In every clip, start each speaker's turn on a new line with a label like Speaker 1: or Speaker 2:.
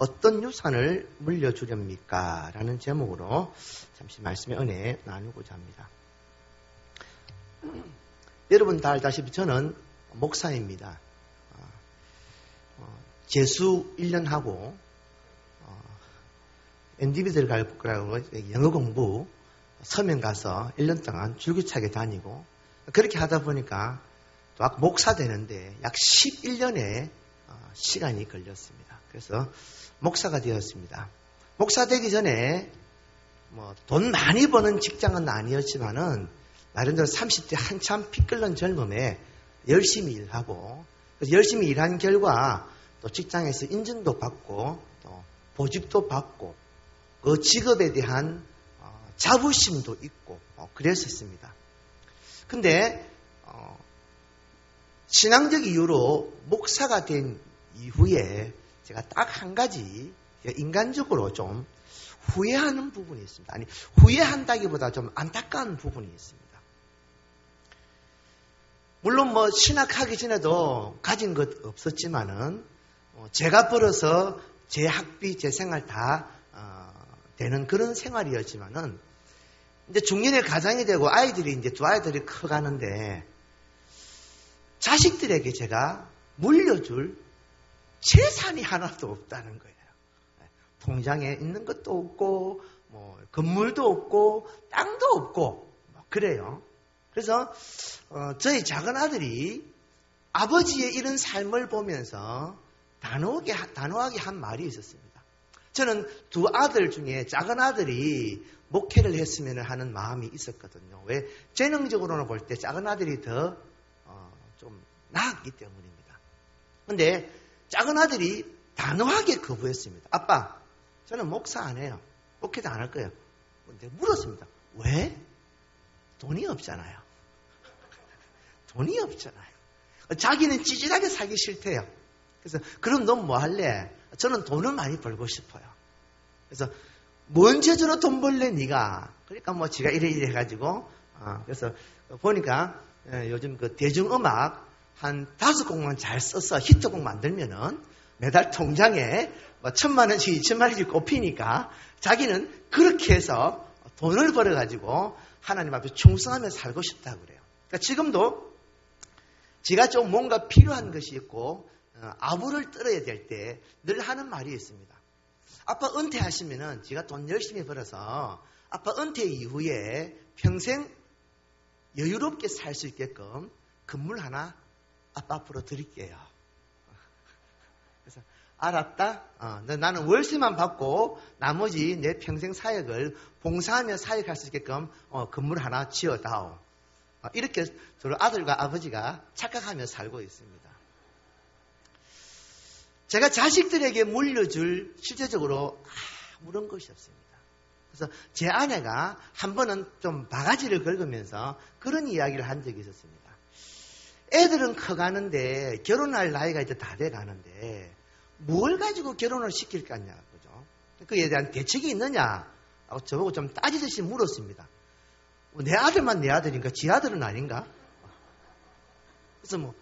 Speaker 1: 어떤 유산을 물려주렵니까? 라는 제목으로 잠시 말씀의 은혜 나누고자 합니다. 여러분 다 알다시피 저는 목사입니다. 재수 1년 하고 NDB들 갈 거라고 영어 공부 서면 가서 1년 동안 줄기차게 다니고 그렇게 하다 보니까 또 목사 되는데 약 11년의 시간이 걸렸습니다. 그래서 목사가 되었습니다. 목사 되기 전에 돈 많이 버는 직장은 아니었지만은 나름대로 30대 한참 피 끓는 젊음에 열심히 일하고 그래서 열심히 일한 결과 또 직장에서 인정도 받고 또 보직도 받고 그 직업에 대한 자부심도 있고 그랬었습니다. 근데 신앙적 이유로 목사가 된 이후에 제가 딱 한 가지 인간적으로 좀 후회하는 부분이 있습니다. 아니 후회한다기보다 좀 안타까운 부분이 있습니다. 물론 신학하기 전에도 가진 것 없었지만은 제가 벌어서 제 학비, 제 생활 다 되는 그런 생활이었지만은 이제 중년의 가장이 되고 아이들이 이제 두 아이들이 커가는데 자식들에게 제가 물려줄 재산이 하나도 없다는 거예요. 통장에 있는 것도 없고, 건물도 없고, 땅도 없고, 그래요. 그래서 저희 작은 아들이 아버지의 이런 삶을 보면서 단호하게 한 말이 있었습니다. 저는 두 아들 중에 작은 아들이 목회를 했으면 하는 마음이 있었거든요. 왜? 재능적으로는 볼 때 작은 아들이 더 좀 나았기 때문입니다. 근데 작은 아들이 단호하게 거부했습니다. 아빠, 저는 목사 안 해요. 목회도 안 할 거예요. 근데 물었습니다. 왜? 돈이 없잖아요. 돈이 없잖아요. 자기는 찌질하게 살기 싫대요. 그래서 그럼 넌 뭐 할래? 저는 돈을 많이 벌고 싶어요. 그래서 뭔 재주로 돈 벌래 네가? 그러니까 지가 이래 해가지고 그래서 보니까 요즘 그 대중음악 한 5곡만 잘 써서 히트곡 만들면은 매달 통장에 1,000만 원씩 2,000만 원씩 꼽히니까 자기는 그렇게 해서 돈을 벌어가지고 하나님 앞에 충성하며 살고 싶다고 그래요. 그러니까 지금도 제가 좀 뭔가 필요한 것이 있고 아부를 떨어야 될 때 늘 하는 말이 있습니다. 아빠 은퇴하시면은 제가 돈 열심히 벌어서 아빠 은퇴 이후에 평생 여유롭게 살 수 있게끔 건물 하나 아빠 앞으로 드릴게요. 그래서 알았다. 나는 월세만 받고 나머지 내 평생 사역을 봉사하며 사역할 수 있게끔 건물 하나 지어다오. 이렇게 서로 아들과 아버지가 착각하며 살고 있습니다. 제가 자식들에게 물려줄 실제적으로 아무런 것이 없습니다. 그래서 제 아내가 한 번은 좀 바가지를 긁으면서 그런 이야기를 한 적이 있었습니다. 애들은 커가는데 결혼할 나이가 이제 다 돼가는데 뭘 가지고 결혼을 시킬 거냐, 그죠? 그에 대한 대책이 있느냐? 하고 저보고 좀 따지듯이 물었습니다. 내 아들만 내 아들인가? 지 아들은 아닌가? 그래서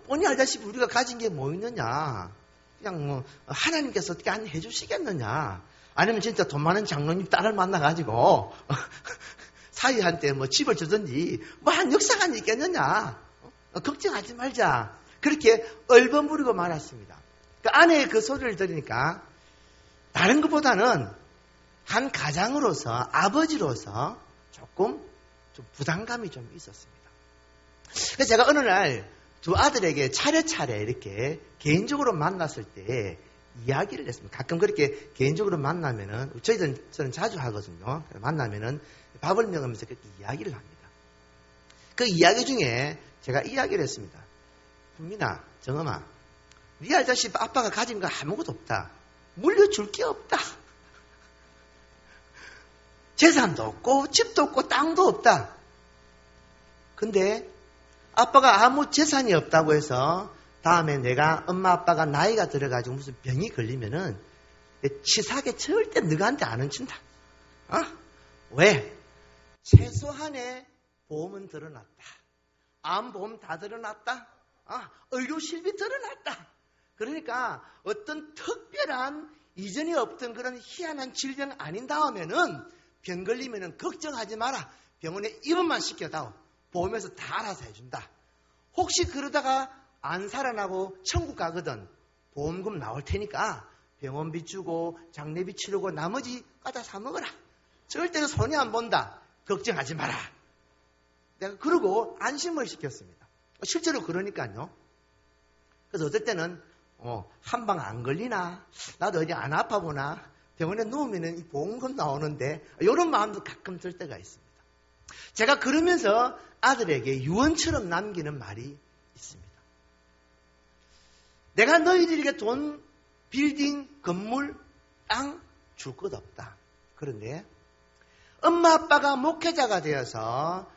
Speaker 1: 뻔히 알다시피 우리가 가진 게 뭐 있느냐? 그냥 하나님께서 어떻게 안 해주시겠느냐? 아니면 진짜 돈 많은 장로님 딸을 만나가지고 사위한테 집을 주든지 한 역사가 있겠느냐? 걱정하지 말자. 그렇게 얼버무리고 말았습니다. 그 아내의 그 소리를 들으니까 다른 것보다는 한 가장으로서 아버지로서 조금 좀 부담감이 좀 있었습니다. 그래서 제가 어느 날 두 아들에게 차례차례 이렇게 개인적으로 만났을 때 이야기를 했습니다. 가끔 그렇게 개인적으로 만나면은 저는 자주 하거든요. 만나면은 밥을 먹으면서 그렇게 이야기를 합니다. 그 이야기 중에 제가 이야기를 했습니다. 분민아, 정엄아, 네 알다시피 아빠가 가진 거 아무것도 없다. 물려줄 게 없다. 재산도 없고 집도 없고 땅도 없다. 근데 아빠가 아무 재산이 없다고 해서 다음에 내가 엄마 아빠가 나이가 들어가지고 무슨 병이 걸리면은 치사하게 절대 너한테 안 얹힌다. 왜? 최소한의 보험은 들어놨다. 암보험 다 들어놨다. 의료실비 들어놨다. 그러니까 어떤 특별한 이전에 없던 그런 희한한 질병 아닌 다음에는 병 걸리면은 걱정하지 마라. 병원에 입원만 시켜다오. 보험에서 다 알아서 해준다. 혹시 그러다가 안 살아나고 천국 가거든. 보험금 나올 테니까 병원비 주고 장례비 치르고 나머지 까다 사 먹어라. 절대로 손해 안 본다. 걱정하지 마라. 내가 그러고 안심을 시켰습니다. 실제로 그러니까요. 그래서 어떨 때는 한 방 안 걸리나? 나도 어디 안 아파 보나? 병원에 누우면 이 보험금 나오는데 이런 마음도 가끔 들 때가 있습니다. 제가 그러면서 아들에게 유언처럼 남기는 말이 있습니다. 내가 너희들에게 돈, 빌딩, 건물, 땅 줄 것 없다. 그런데 엄마 아빠가 목회자가 되어서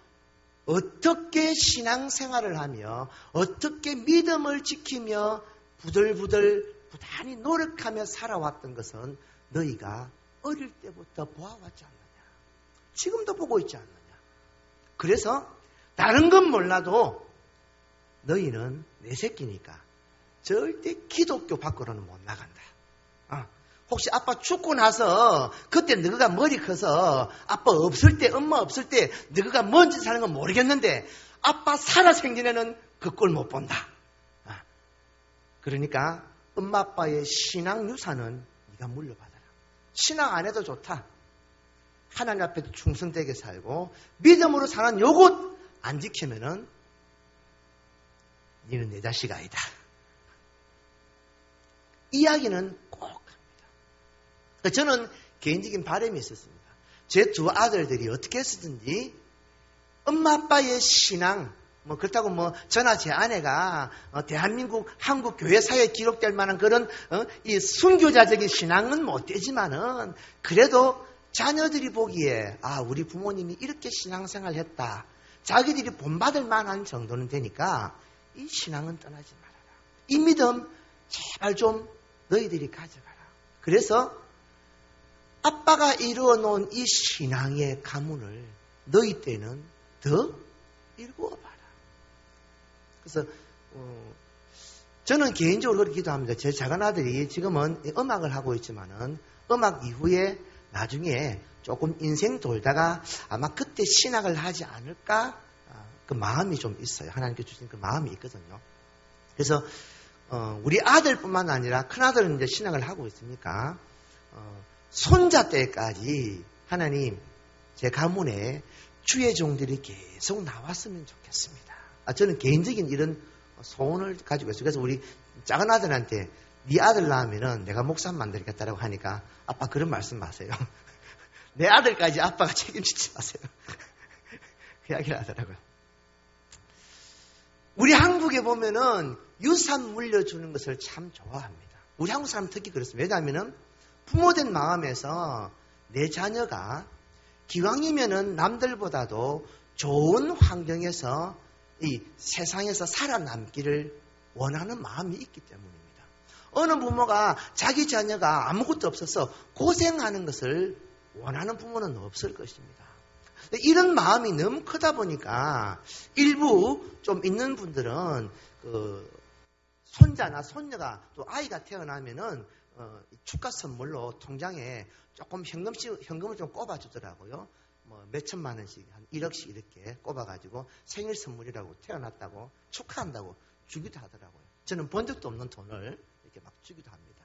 Speaker 1: 어떻게 신앙생활을 하며 어떻게 믿음을 지키며 부들부들 부단히 노력하며 살아왔던 것은 너희가 어릴 때부터 보아왔지 않느냐. 지금도 보고 있지 않느냐. 그래서 다른 건 몰라도 너희는 내 새끼니까 절대 기독교 밖으로는 못 나간다. 혹시 아빠 죽고 나서 그때 너가 머리 커서 아빠 없을 때 엄마 없을 때 너가 뭔 짓 하는 건 모르겠는데 아빠 살아 생긴 애는 그 꼴 못 본다. 그러니까 엄마 아빠의 신앙 유산은 네가 물려받아라. 신앙 안 해도 좋다. 하나님 앞에 충성되게 살고 믿음으로 사는 요것 안 지키면은 너는 내 자식 아니다. 이야기는 꼭 합니다. 저는 개인적인 바람이 있었습니다. 제 두 아들들이 어떻게 했든지 엄마 아빠의 신앙, 그렇다고 저나 제 아내가 대한민국 한국 교회 사회에 기록될 만한 그런 이 순교자적인 신앙은 못 되지만은 그래도 자녀들이 보기에 우리 부모님이 이렇게 신앙생활 했다. 자기들이 본받을 만한 정도는 되니까 이 신앙은 떠나지 말아라. 이 믿음 제발 좀 너희들이 가져가라. 그래서 아빠가 이루어 놓은 이 신앙의 가문을 너희 때는 더 이루어 봐라. 그래서 저는 개인적으로 그렇게 기도합니다. 제 작은 아들이 지금은 음악을 하고 있지만은 음악 이후에 나중에 조금 인생 돌다가 아마 그때 신학을 하지 않을까 그 마음이 좀 있어요. 하나님께 주신 그 마음이 있거든요. 그래서 우리 아들뿐만 아니라 큰아들은 이제 신학을 하고 있으니까 손자 때까지 하나님 제 가문에 주의 종들이 계속 나왔으면 좋겠습니다. 저는 개인적인 이런 소원을 가지고 있어요. 그래서 우리 작은 아들한테 네 아들 낳으면은 내가 목사 만들겠다라고 하니까 아빠 그런 말씀 마세요. 내 아들까지 아빠가 책임지지 마세요. 그 이야기를 하더라고요. 우리 한국에 보면은 유산 물려주는 것을 참 좋아합니다. 우리 한국 사람 특히 그렇습니다. 왜냐하면은 부모된 마음에서 내 자녀가 기왕이면은 남들보다도 좋은 환경에서 이 세상에서 살아남기를 원하는 마음이 있기 때문입니다. 어느 부모가 자기 자녀가 아무것도 없어서 고생하는 것을 원하는 부모는 없을 것입니다. 이런 마음이 너무 크다 보니까 일부 좀 있는 분들은 손자나 손녀가 또 아이가 태어나면은 축가 선물로 통장에 조금 현금을 좀 꼽아주더라고요. 몇 천만 원씩, 한 1억씩 이렇게 꼽아가지고 생일 선물이라고 태어났다고 축하한다고 주기도 하더라고요. 저는 본 적도 없는 돈을 이렇게 막 주기도 합니다.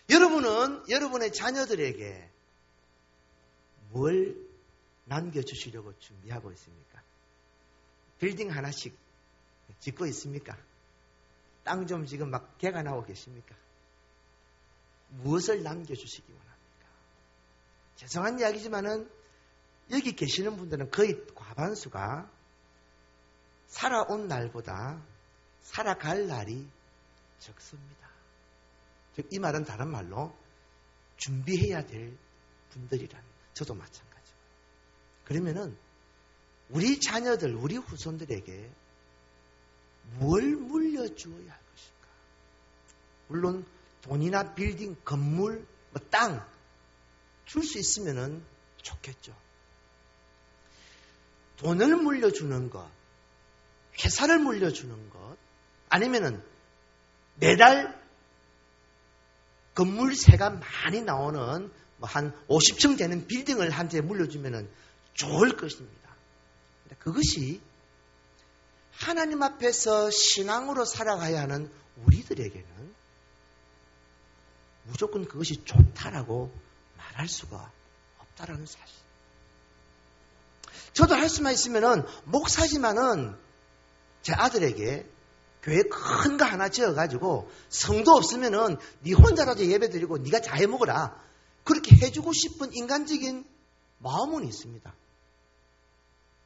Speaker 1: 여러분은 여러분의 자녀들에게 뭘 남겨주시려고 준비하고 있습니까? 빌딩 하나씩 짓고 있습니까? 땅 좀 지금 막 개간하고 계십니까? 무엇을 남겨주시기 원합니까? 죄송한 이야기지만은 여기 계시는 분들은 거의 과반수가 살아온 날보다 살아갈 날이 적습니다. 즉, 이 말은 다른 말로 준비해야 될 분들이란 저도 마찬가지고요. 그러면은 우리 자녀들, 우리 후손들에게 뭘 물려주어야 할 것인가? 물론 돈이나 빌딩, 건물, 땅 줄 수 있으면은 좋겠죠. 돈을 물려주는 것, 회사를 물려주는 것, 아니면은 매달 건물세가 많이 나오는 한 50층 되는 빌딩을 한테 물려주면 좋을 것입니다. 그것이 하나님 앞에서 신앙으로 살아가야 하는 우리들에게는 무조건 그것이 좋다라고 말할 수가 없다라는 사실. 저도 할 수만 있으면은 목사지만은 제 아들에게 교회 큰 거 하나 지어가지고 성도 없으면은 네 혼자라도 예배드리고 네가 잘 먹어라. 그렇게 해주고 싶은 인간적인 마음은 있습니다.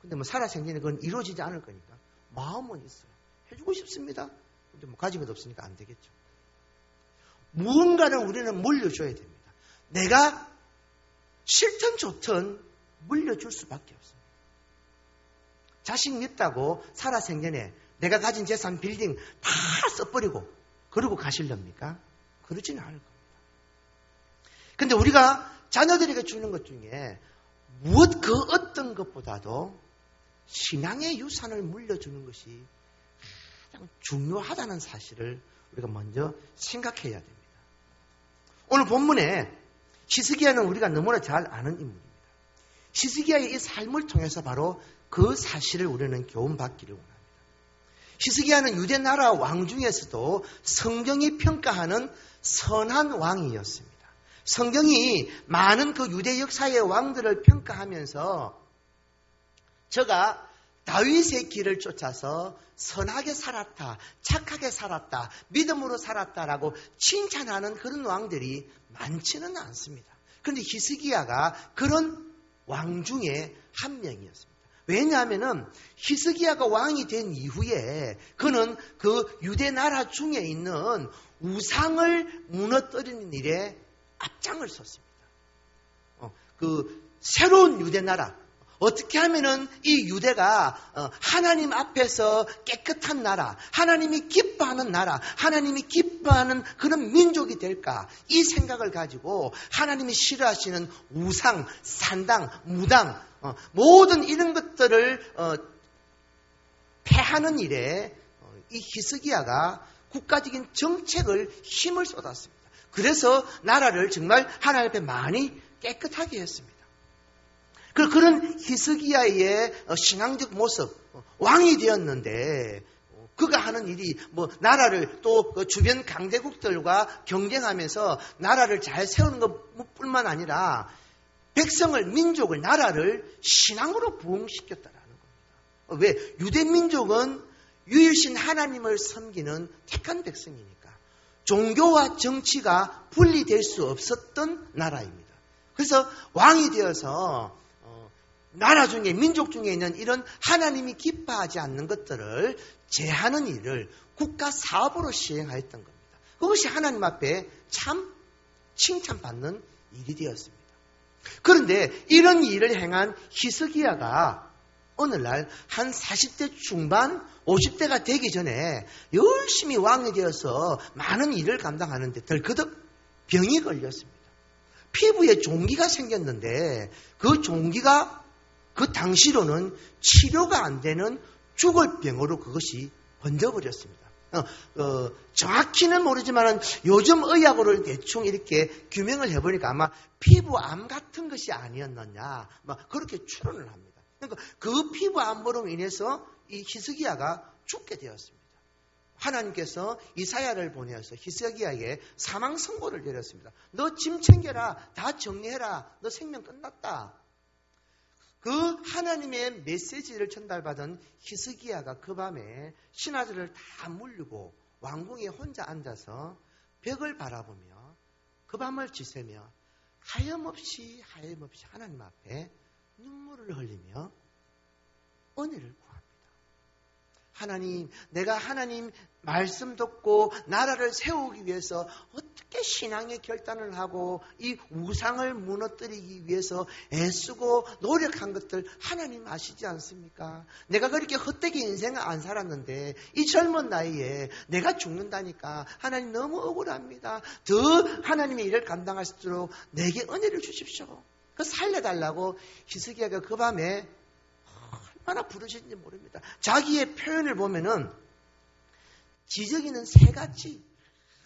Speaker 1: 근데 뭐 살아생전에 그건 이루어지지 않을 거니까 마음은 있어요. 해주고 싶습니다. 근데 뭐 가진 것 없으니까 안 되겠죠. 무언가를 우리는 물려줘야 됩니다. 내가 싫든 좋든 물려줄 수밖에 없습니다. 자식 믿다고 살아생전에 내가 가진 재산 빌딩 다 써버리고 그러고 가실랍니까? 그러지는 않을 겁니다. 근데 우리가 자녀들에게 주는 것 중에 무엇 그 어떤 것보다도 신앙의 유산을 물려주는 것이 가장 중요하다는 사실을 우리가 먼저 생각해야 됩니다. 오늘 본문에 히스기야는 우리가 너무나 잘 아는 인물입니다. 히스기야의 이 삶을 통해서 바로 그 사실을 우리는 교훈받기를 원합니다. 히스기야는 유대 나라 왕 중에서도 성경이 평가하는 선한 왕이었습니다. 성경이 많은 그 유대 역사의 왕들을 평가하면서 저가 다윗의 길을 쫓아서 선하게 살았다, 착하게 살았다, 믿음으로 살았다라고 칭찬하는 그런 왕들이 많지는 않습니다. 그런데 히스기야가 그런 왕 중에 한 명이었습니다. 왜냐하면은 히스기야가 왕이 된 이후에 그는 그 유대 나라 중에 있는 우상을 무너뜨리는 일에 앞장을 섰습니다. 그 새로운 유대 나라, 어떻게 하면은 이 유대가 하나님 앞에서 깨끗한 나라, 하나님이 기뻐하는 나라, 하나님이 기뻐하는 그런 민족이 될까? 이 생각을 가지고 하나님이 싫어하시는 우상, 산당, 무당, 모든 이런 것들을 폐하는 일에 이 히스기야가 국가적인 정책을 힘을 쏟았습니다. 그래서 나라를 정말 하나님 앞에 많이 깨끗하게 했습니다. 그런 히스기야의 신앙적 모습, 왕이 되었는데 그가 하는 일이 뭐 나라를 또 그 주변 강대국들과 경쟁하면서 나라를 잘 세우는 것뿐만 아니라 백성을, 민족을, 나라를 신앙으로 부흥시켰다라는 겁니다. 왜? 유대 민족은 유일신 하나님을 섬기는 택한 백성이니까 종교와 정치가 분리될 수 없었던 나라입니다. 그래서 왕이 되어서 나라 중에, 민족 중에 있는 이런 하나님이 기뻐하지 않는 것들을 제하는 일을 국가 사업으로 시행하였던 겁니다. 그것이 하나님 앞에 참 칭찬받는 일이 되었습니다. 그런데 이런 일을 행한 히스기야가 오늘날 한 40대 중반, 50대가 되기 전에 열심히 왕이 되어서 많은 일을 감당하는데 덜커덕 병이 걸렸습니다. 피부에 종기가 생겼는데 그 종기가 그 당시로는 치료가 안 되는 죽을 병으로 그것이 번져버렸습니다. 정확히는 모르지만 요즘 의학으로 대충 이렇게 규명을 해보니까 아마 피부암 같은 것이 아니었느냐 그렇게 추론을 합니다. 그러니까 그 피부암으로 인해서 이 히스기야가 죽게 되었습니다. 하나님께서 이사야를 보내어서 히스기야에게 사망 선고를 내렸습니다. 너 짐 챙겨라, 다 정리해라, 너 생명 끝났다. 그 하나님의 메시지를 전달받은 히스기야가 그 밤에 신하들을 다 물리고 왕궁에 혼자 앉아서 벽을 바라보며 그 밤을 지새며 하염없이 하나님 앞에 눈물을 흘리며 은혜를 구합니다. 하나님, 내가 하나님 말씀 듣고 나라를 세우기 위해서 어떻게 신앙의 결단을 하고 이 우상을 무너뜨리기 위해서 애쓰고 노력한 것들 하나님 아시지 않습니까? 내가 그렇게 헛되게 인생을 안 살았는데 이 젊은 나이에 내가 죽는다니까 하나님 너무 억울합니다. 더 하나님의 일을 감당할 수 있도록 내게 은혜를 주십시오. 그 살려달라고 히스기야가 그 밤에 얼마나 부르셨는지 모릅니다. 자기의 표현을 보면은 지저귀는 새같이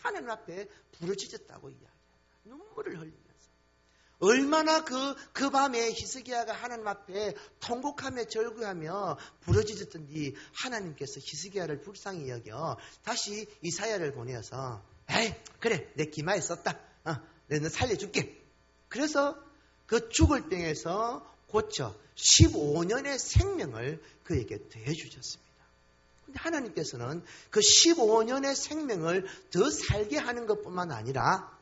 Speaker 1: 하나님 앞에 부르짖었다고 이야기합니다. 눈물을 흘리면서. 얼마나 그 밤에 히스기야가 하나님 앞에 통곡하며 절규하며 부르짖었던지 하나님께서 히스기야를 불쌍히 여겨 다시 이사야를 보내어서 에이 그래 내 기마에 썼다. 내가 살려줄게. 그래서 그 죽을 병에서 고쳐 15년의 생명을 그에게 더해주셨습니다. 근데 하나님께서는 그 15년의 생명을 더 살게 하는 것뿐만 아니라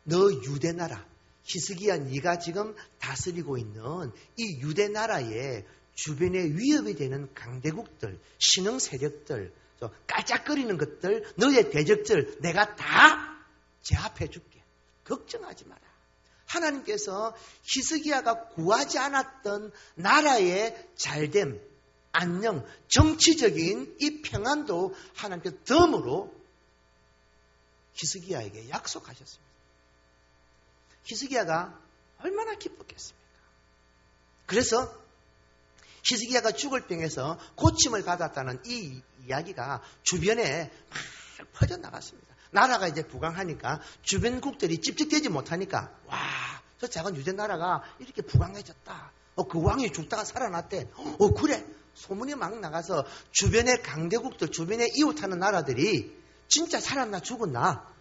Speaker 1: 너 유대 나라, 히스기야 네가 지금 다스리고 있는 이 유대 나라의 주변에 위협이 되는 강대국들, 신흥 세력들, 깔짝거리는 것들, 너의 대적들 내가 다 제압해 줄게. 걱정하지 마라. 하나님께서 히스기야가 구하지 않았던 나라의 잘됨, 안녕, 정치적인 이 평안도 하나님께서 덤으로 히스기야에게 약속하셨습니다. 히스기야가 얼마나 기뻤겠습니까? 그래서 히스기야가 죽을 병에서 고침을 받았다는 이 이야기가 주변에 막 퍼져나갔습니다. 나라가 이제 부강하니까 주변국들이 찝찝대지 못하니까 와, 저 작은 유대 나라가 이렇게 부강해졌다. 그 왕이 죽다가 살아났대. 그래. 소문이 막 나가서 주변의 강대국들, 주변에 이웃하는 나라들이 진짜 살았나 죽었나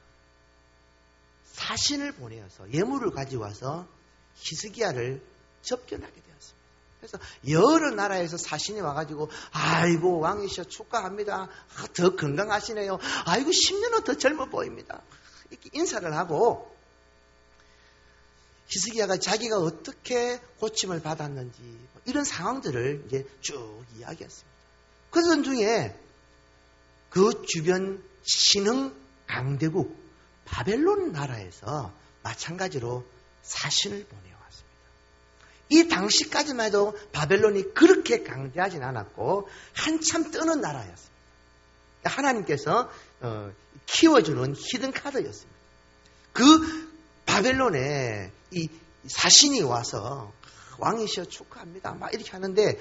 Speaker 1: 사신을 보내어서 예물을 가져와서 히스기야를 접견하게 되었습니다. 그래서 여러 나라에서 사신이 와가지고 아이고 왕이셔 축하합니다. 더 건강하시네요. 아이고 10년은 더 젊어 보입니다. 이렇게 인사를 하고 히스기야가 자기가 어떻게 고침을 받았는지 이런 상황들을 이제 쭉 이야기했습니다. 그 중에 그 주변 신흥 강대국 바벨론 나라에서 마찬가지로 사신을 보내왔습니다. 이 당시까지만 해도 바벨론이 그렇게 강대하진 않았고 한참 뜨는 나라였습니다. 하나님께서 키워주는 히든카드였습니다. 그 바벨론에 이 사신이 와서 왕이시여 축하합니다. 막 이렇게 하는데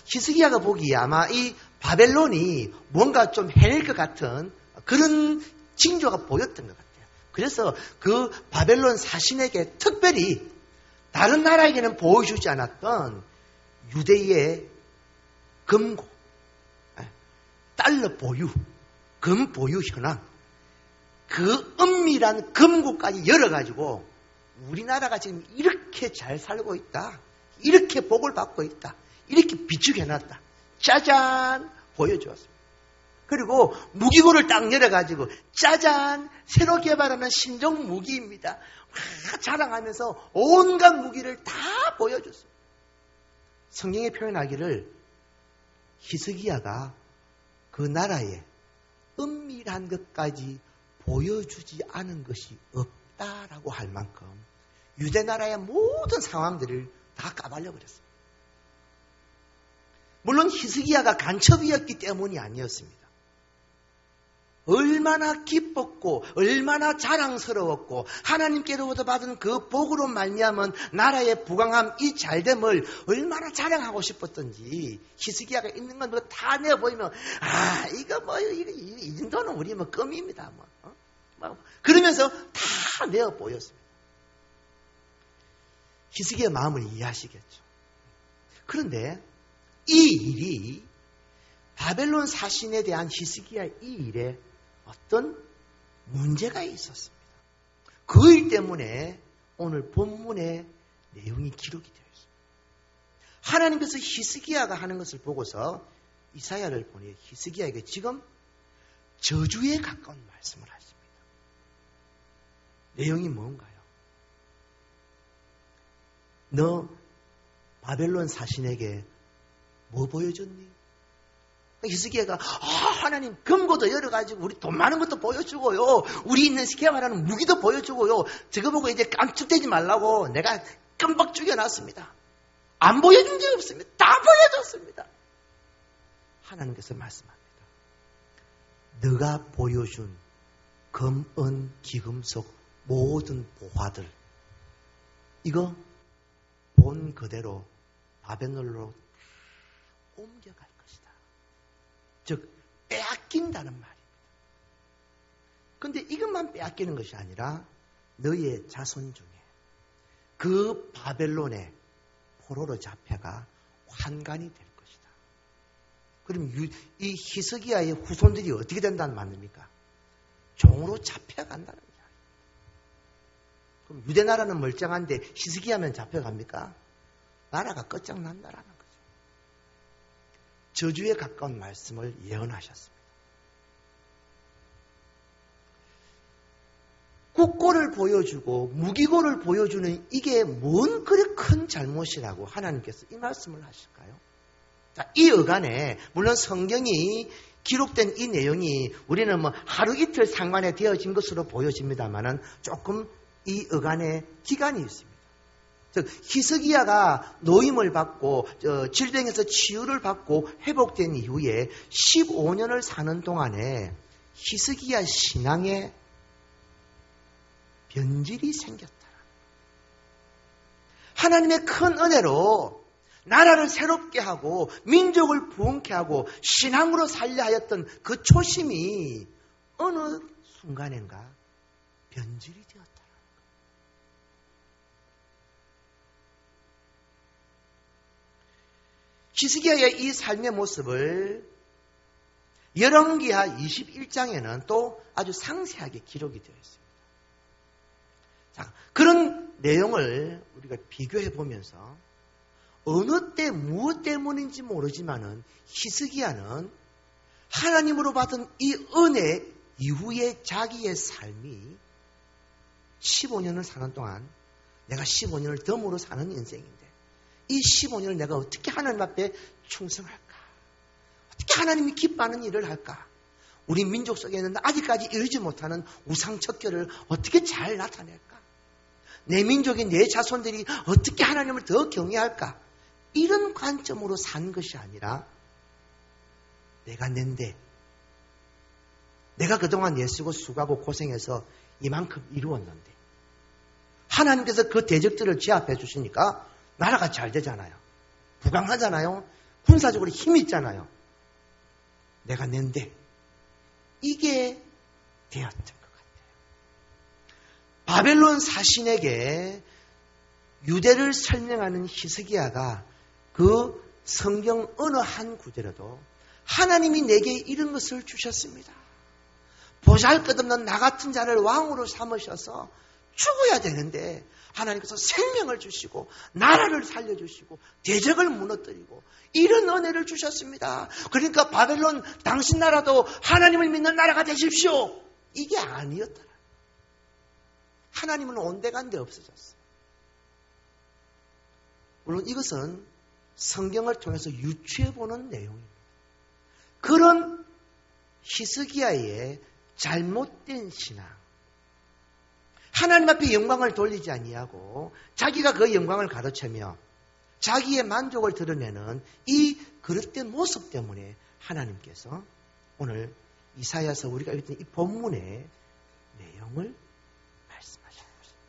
Speaker 1: 히스기야가 보기에 아마 이 바벨론이 뭔가 좀 해낼 것 같은 그런 징조가 보였던 것 같아요. 그래서 그 바벨론 사신에게 특별히 다른 나라에게는 보여주지 않았던 유대의 금고, 달러 보유, 금 보유 현황, 그 은밀한 금고까지 열어가지고 우리나라가 지금 이렇게 잘 살고 있다, 이렇게 복을 받고 있다, 이렇게 비추게 해놨다. 짜잔 보여주었습니다. 그리고 무기고를 딱 열어가지고 짜잔 새로 개발하는 신종 무기입니다. 자랑하면서 온갖 무기를 다 보여줬습니다. 성경에 표현하기를 히스기야가 그 나라에 은밀한 것까지 보여주지 않은 것이 없다라고 할 만큼 유대 나라의 모든 상황들을 다 까발려 버렸습니다. 물론 히스기야가 간첩이었기 때문이 아니었습니다. 얼마나 기뻤고 얼마나 자랑스러웠고 하나님께로부터 받은 그 복으로 말미암은 나라의 부강함 이 잘됨을 얼마나 자랑하고 싶었던지 히스기야가 있는 건 다 내어보이면 이거 뭐 이 정도는 우리 뭐 껌입니다. 그러면서 다 내어보였습니다. 히스기야 마음을 이해하시겠죠. 그런데 이 일이 바벨론 사신에 대한 히스기야 이 일에 어떤 문제가 있었습니다. 그 일 때문에 오늘 본문의 내용이 기록이 되어 있습니다. 하나님께서 히스기야가 하는 것을 보고서 이사야를 보내 히스기야에게 지금 저주에 가까운 말씀을 하십니다. 내용이 뭔가요? 너 바벨론 사신에게 뭐 보여줬니? 히스기야가 하나님 금고도 열어가지고 우리 돈 많은 것도 보여주고요. 우리 있는 개발하는 무기도 보여주고요. 저거 보고 이제 깜짝대지 말라고 내가 끔박 죽여놨습니다. 안 보여준 적이 없습니다. 다 보여줬습니다. 하나님께서 말씀합니다. 너가 보여준 금, 은, 기금속 모든 보화들 이거 본 그대로 바벨론으로 옮겨갈 것이다. 즉 빼앗긴다는 말입니다. 근데 이것만 빼앗기는 것이 아니라 너희의 자손 중에 그 바벨론의 포로로 잡혀가 환관이 될 것이다. 그럼 이 히스기야의 후손들이 어떻게 된다는 말입니까? 종으로 잡혀간다는 이야기. 그럼 유대 나라는 멀쩡한데 히스기야면 잡혀갑니까? 나라가 끝장난다라는 거죠. 저주에 가까운 말씀을 예언하셨습니다. 국고를 보여주고 무기고를 보여주는 이게 뭔 그리 큰 잘못이라고 하나님께서 이 말씀을 하실까요? 자, 이 어간에 물론 성경이 기록된 이 내용이 우리는 뭐 하루 이틀 상관에 되어진 것으로 보여집니다만은 조금 이 어간에 기간이 있습니다. 즉 히스기야가 노임을 받고 질병에서 치유를 받고 회복된 이후에 15년을 사는 동안에 히스기야 신앙에 변질이 생겼다. 하나님의 큰 은혜로 나라를 새롭게 하고 민족을 부흥케 하고 신앙으로 살려 하였던 그 초심이 어느 순간인가 변질이 되었다. 히스기야의 이 삶의 모습을 열왕기하 21장에는 또 아주 상세하게 기록이 되어 있습니다. 자, 그런 내용을 우리가 비교해 보면서 어느 때 무엇 때문인지 모르지만은 히스기야는 하나님으로 받은 이 은혜 이후에 자기의 삶이 15년을 사는 동안 내가 15년을 덤으로 사는 인생인데 이 15년을 내가 어떻게 하나님 앞에 충성할까? 어떻게 하나님이 기뻐하는 일을 할까? 우리 민족 속에는 아직까지 이루지 못하는 우상척결을 어떻게 잘 나타낼까? 내 민족인 내 자손들이 어떻게 하나님을 더 경외할까? 이런 관점으로 산 것이 아니라 내가 낸데 내가 그동안 애쓰고 수고하고 고생해서 이만큼 이루었는데 하나님께서 그 대적들을 제압해 주시니까 나라가 잘 되잖아요. 부강하잖아요. 군사적으로 힘이 있잖아요. 내가 낸데 이게 되었던 것 같아요. 바벨론 사신에게 유대를 설명하는 히스기야가 그 성경 어느 한 구절에도 하나님이 내게 이런 것을 주셨습니다. 보잘것없는 나 같은 자를 왕으로 삼으셔서 죽어야 되는데 하나님께서 생명을 주시고 나라를 살려주시고 대적을 무너뜨리고 이런 은혜를 주셨습니다. 그러니까 바벨론 당신 나라도 하나님을 믿는 나라가 되십시오. 이게 아니었더라. 하나님은 온데간데 없어졌어요. 물론 이것은 성경을 통해서 유추해보는 내용입니다. 그런 히스기야의 잘못된 신앙, 하나님 앞에 영광을 돌리지 아니하고 자기가 그 영광을 가로채며 자기의 만족을 드러내는 이 그릇된 모습 때문에 하나님께서 오늘 이사야서 우리가 읽던 이 본문의 내용을 말씀하시는 것입니다.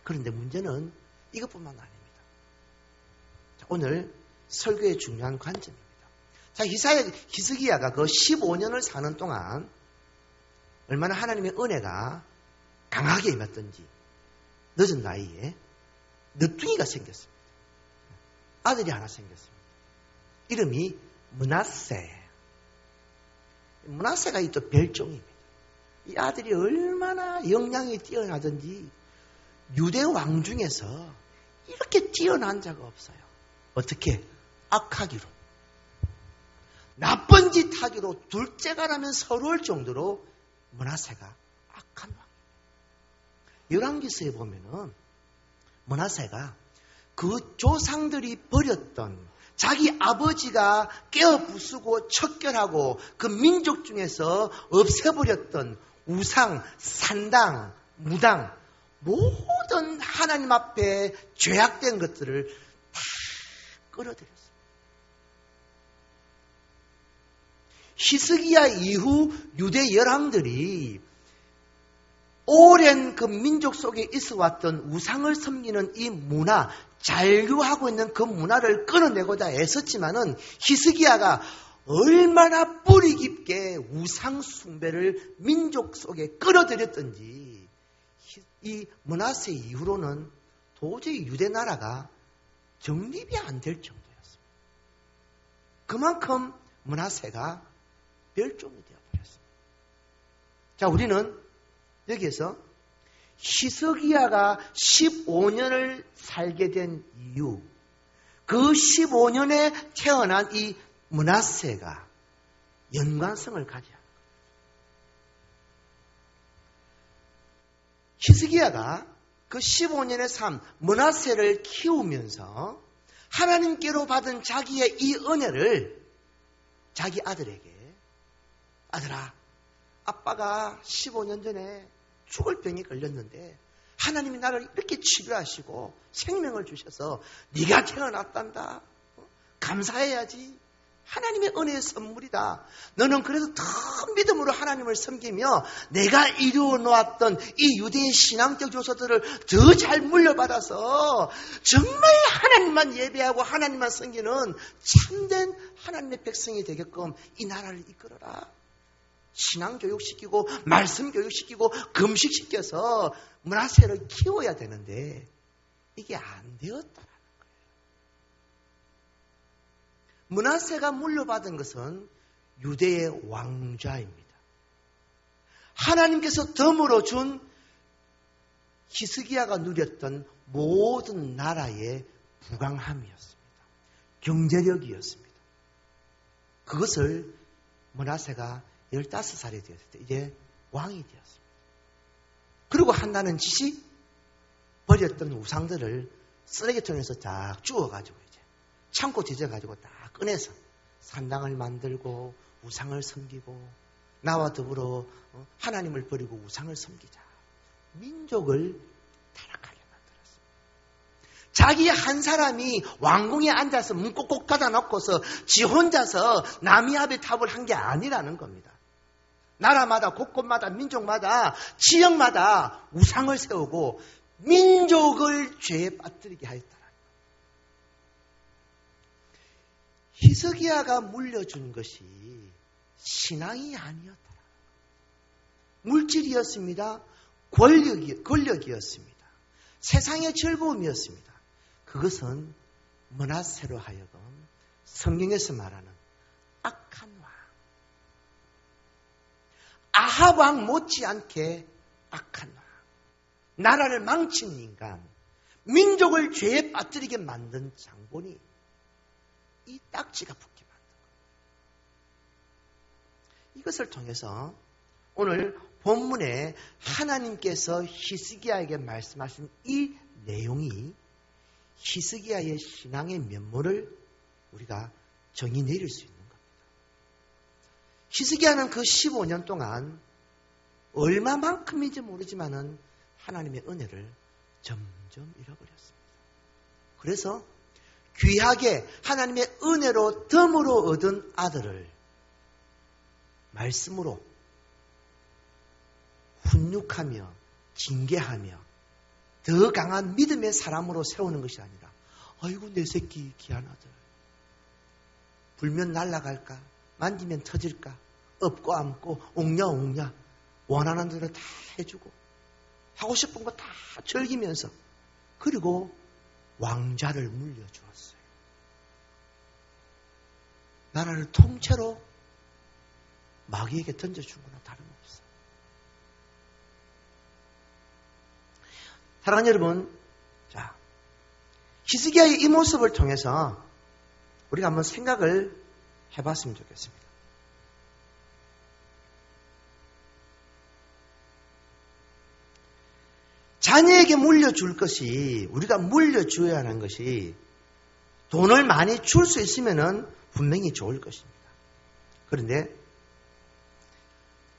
Speaker 1: 그런데 문제는 이것뿐만 아닙니다. 자, 오늘 설교의 중요한 관점입니다. 자, 히스기야가 그 15년을 사는 동안 얼마나 하나님의 은혜가 강하게 임했던지 늦은 나이에 늦둥이가 생겼습니다. 아들이 하나 생겼습니다. 이름이 므낫세. 므낫세가 또 별종입니다. 이 아들이 얼마나 역량이 뛰어나든지 유대 왕 중에서 이렇게 뛰어난 자가 없어요. 어떻게? 악하기로. 나쁜 짓 하기로 둘째가 라면 서러울 정도로 므낫세가 악한 왕. 열왕기서에 보면은 므낫세가 그 조상들이 버렸던 자기 아버지가 깨어부수고 척결하고 그 민족 중에서 없애버렸던 우상, 산당, 무당 모든 하나님 앞에 죄악된 것들을 다 끌어들였어요. 히스기야 이후 유대 열왕들이 오랜 그 민족 속에 있어 왔던 우상을 섬기는 이 문화, 잔류하고 있는 그 문화를 끊어내고자 애썼지만은 히스기야가 얼마나 뿌리 깊게 우상 숭배를 민족 속에 끌어들였던지 이 므낫세 이후로는 도저히 유대 나라가 정립이 안 될 정도였습니다. 그만큼 므낫세가 멸종이 되어버렸습니다. 자, 우리는 여기에서 히스기야가 15년을 살게 된 이유, 그 15년에 태어난 이 므낫세가 연관성을 가져야 합니다. 히스기야가 그 15년의 삶, 므낫세를 키우면서 하나님께로 받은 자기의 이 은혜를 자기 아들에게, 아들아, 아빠가 15년 전에 죽을 병이 걸렸는데 하나님이 나를 이렇게 치료하시고 생명을 주셔서 네가 태어났단다. 감사해야지. 하나님의 은혜의 선물이다. 너는 그래서 더 믿음으로 하나님을 섬기며 내가 이루어 놓았던 이 유대의 신앙적 요소들을 더 잘 물려받아서 정말 하나님만 예배하고 하나님만 섬기는 참된 하나님의 백성이 되게끔 이 나라를 이끌어라. 신앙 교육시키고 말씀 교육시키고 금식시켜서 므낫세를 키워야 되는데 이게 안 되었다라는 거예요. 므낫세가 물려받은 것은 유대의 왕좌입니다. 하나님께서 덤으로 준 히스기야가 누렸던 모든 나라의 부강함이었습니다. 경제력이었습니다. 그것을 므낫세가 15살이 되었을 때 이제 왕이 되었습니다. 그리고 한다는 짓이 버렸던 우상들을 쓰레기통에서 딱 주워가지고 이제 창고 뒤져가지고 딱 꺼내서 산당을 만들고 우상을 섬기고 나와 더불어 하나님을 버리고 우상을 섬기자. 민족을 타락하게 만들었습니다. 자기 한 사람이 왕궁에 앉아서 문 꼭꼭 닫아놓고서 지 혼자서 남이 앞에 탑을 한 게 아니라는 겁니다. 나라마다 곳곳마다 민족마다 지역마다 우상을 세우고 민족을 죄에 빠뜨리게 하였다는 거예요. 히스기야가 물려준 것이 신앙이 아니었다. 물질이었습니다. 권력이었습니다. 세상의 즐거움이었습니다. 그것은 므낫세로 하여금 성경에서 말하는 악한 왕, 아합 왕 못지않게 악한 왕, 나라를 망친 인간, 민족을 죄에 빠뜨리게 만든 장본이 이 딱지가 붙게 만든 거예요. 이것을 통해서 오늘 본문에 하나님께서 히스기야에게 말씀하신 이 내용이 히스기야의 신앙의 면모를 우리가 정의 내릴 수 있는 겁니다. 히스기야는 그 15년 동안 얼마만큼인지 모르지만은 하나님의 은혜를 점점 잃어버렸습니다. 그래서 귀하게 하나님의 은혜로 덤으로 얻은 아들을 말씀으로 훈육하며 징계하며 더 강한 믿음의 사람으로 세우는 것이 아니라 아이고 내 새끼 귀한 아들 불면 날아갈까 만지면 터질까 업고 안고 옹냐옹냐 원하는 대로 다 해주고 하고 싶은 거 다 즐기면서 그리고 왕자를 물려주었어요. 나라를 통째로 마귀에게 던져준 거나 다름없어요. 사랑하는 여러분, 자, 히스기야의 이 모습을 통해서 우리가 한번 생각을 해봤으면 좋겠습니다. 자녀에게 물려줄 것이, 우리가 물려줘야 하는 것이 돈을 많이 줄 수 있으면 분명히 좋을 것입니다. 그런데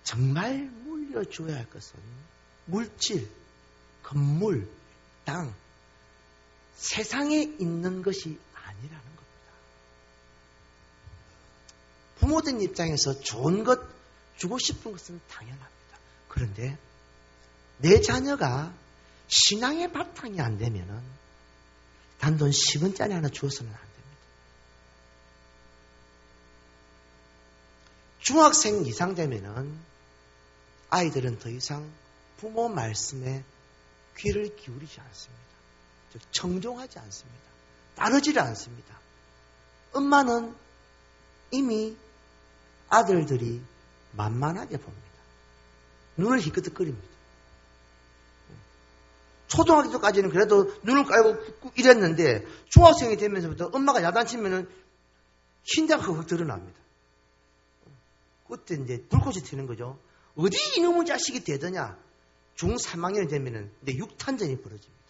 Speaker 1: 정말 물려줘야 할 것은 물질, 건물, 땅, 세상에 있는 것이 아니라는 겁니다. 부모들 입장에서 좋은 것 주고 싶은 것은 당연합니다. 그런데 내 자녀가 신앙의 바탕이 안 되면은 단돈 10원짜리 하나 주어서는 안 됩니다. 중학생 이상 되면은 아이들은 더 이상 부모 말씀에 귀를 기울이지 않습니다. 즉 청종하지 않습니다. 따르지를 않습니다. 엄마는 이미 아들들이 만만하게 봅니다. 눈을 희끗거립니다. 초등학교 때까지는 그래도 눈을 깔고 이랬는데 중학생이 되면서부터 엄마가 야단치면은 흰자가 흑 드러납니다. 그때 이제 불꽃이 튀는 거죠. 어디 이놈의 자식이 되더냐. 중3학년이 되면은 이제 육탄전이 벌어집니다.